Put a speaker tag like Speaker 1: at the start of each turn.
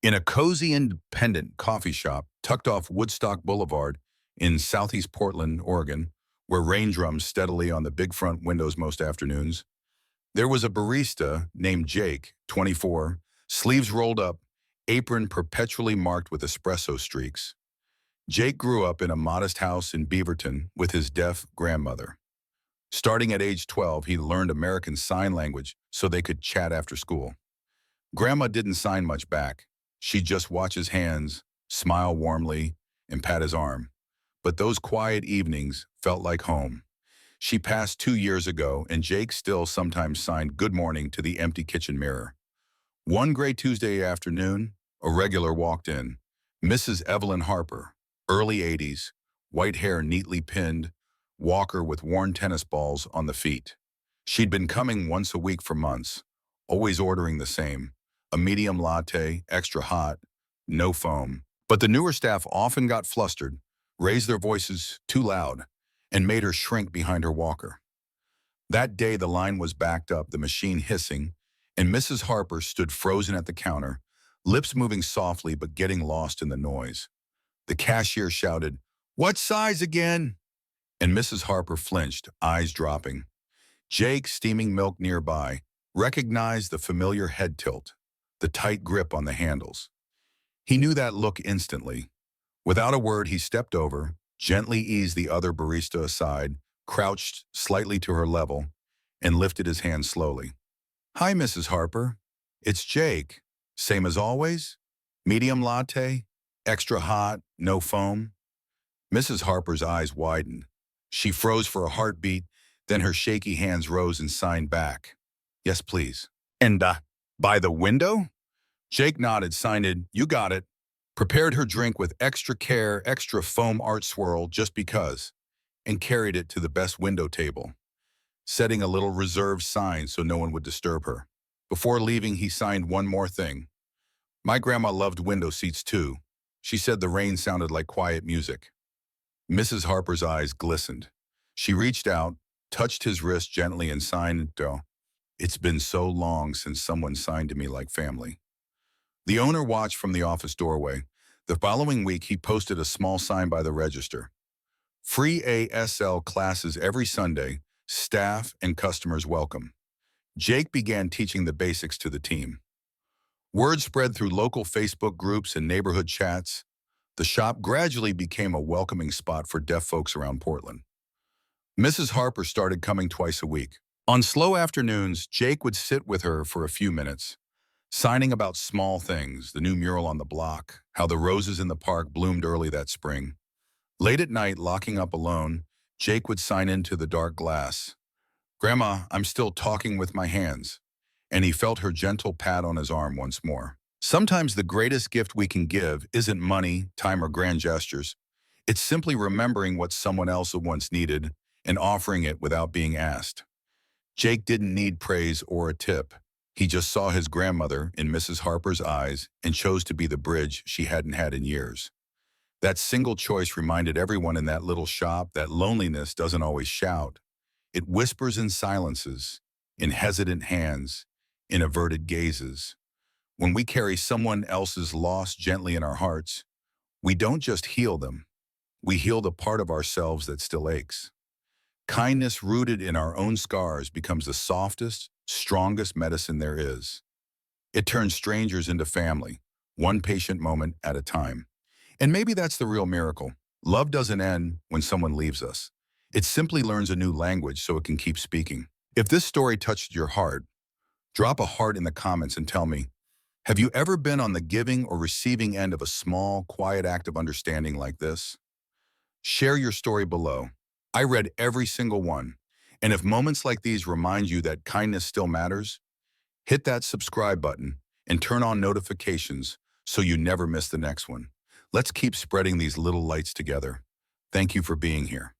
Speaker 1: In a cozy independent coffee shop tucked off Woodstock Boulevard in southeast Portland, Oregon, where rain drums steadily on the big front windows most afternoons, there was a barista named Jake, 24, sleeves rolled up, apron perpetually marked with espresso streaks. Jake grew up in a modest house in Beaverton with his deaf grandmother. Starting at age 12, he learned American Sign Language so they could chat after school. Grandma didn't sign much back. She'd just watch his hands, smile warmly, and pat his arm. But those quiet evenings felt like home. She passed 2 years ago, and Jake still sometimes signed good morning to the empty kitchen mirror. One gray Tuesday afternoon, a regular walked in. Mrs. Evelyn Harper, early 80s, white hair neatly pinned, walker with worn tennis balls on the feet. She'd been coming once a week for months, always ordering the same, a medium latte, extra hot, no foam. But the newer staff often got flustered, raised their voices too loud, and made her shrink behind her walker. That day the line was backed up, the machine hissing, and Mrs. Harper stood frozen at the counter, lips moving softly but getting lost in the noise. The cashier shouted, "What size again?" And Mrs. Harper flinched, eyes dropping. Jake, steaming milk nearby, recognized the familiar head tilt, the tight grip on the handles. He knew that look instantly. Without a word, he stepped over, gently eased the other barista aside, crouched slightly to her level, and lifted his hand slowly. "Hi, Mrs. Harper. It's Jake. Same as always? Medium latte? Extra hot? No foam?" Mrs. Harper's eyes widened. She froze for a heartbeat, then her shaky hands rose and signed back. "Yes, please." "And, by the window?" Jake nodded, signed it, "You got it." Prepared her drink with extra care, extra foam art swirl just because, and carried it to the best window table, setting a little reserved sign so no one would disturb her. Before leaving, he signed one more thing. "My grandma loved window seats too. She said the rain sounded like quiet music." Mrs. Harper's eyes glistened. She reached out, touched his wrist gently and signed, "It's been so long since someone signed to me like family." The owner watched from the office doorway. The following week, he posted a small sign by the register. "Free ASL classes every Sunday, staff and customers welcome." Jake began teaching the basics to the team. Word spread through local Facebook groups and neighborhood chats. The shop gradually became a welcoming spot for deaf folks around Portland. Mrs. Harper started coming twice a week. On slow afternoons, Jake would sit with her for a few minutes, signing about small things, the new mural on the block, how the roses in the park bloomed early that spring. Late at night, locking up alone, Jake would sign into the dark glass. "Grandma, I'm still talking with my hands." And he felt her gentle pat on his arm once more. Sometimes the greatest gift we can give isn't money, time, or grand gestures. It's simply remembering what someone else once needed and offering it without being asked. Jake didn't need praise or a tip. He just saw his grandmother in Mrs. Harper's eyes and chose to be the bridge she hadn't had in years. That single choice reminded everyone in that little shop that loneliness doesn't always shout. It whispers in silences, in hesitant hands, in averted gazes. When we carry someone else's loss gently in our hearts, we don't just heal them, we heal the part of ourselves that still aches. Kindness rooted in our own scars becomes the softest, strongest medicine there is. It turns strangers into family, one patient moment at a time. And maybe that's the real miracle. Love doesn't end when someone leaves us. It simply learns a new language so it can keep speaking. If this story touched your heart, drop a heart in the comments and tell me, have you ever been on the giving or receiving end of a small, quiet act of understanding like this? Share your story below. I read every single one. And if moments like these remind you that kindness still matters, hit that subscribe button and turn on notifications so you never miss the next one. Let's keep spreading these little lights together. Thank you for being here.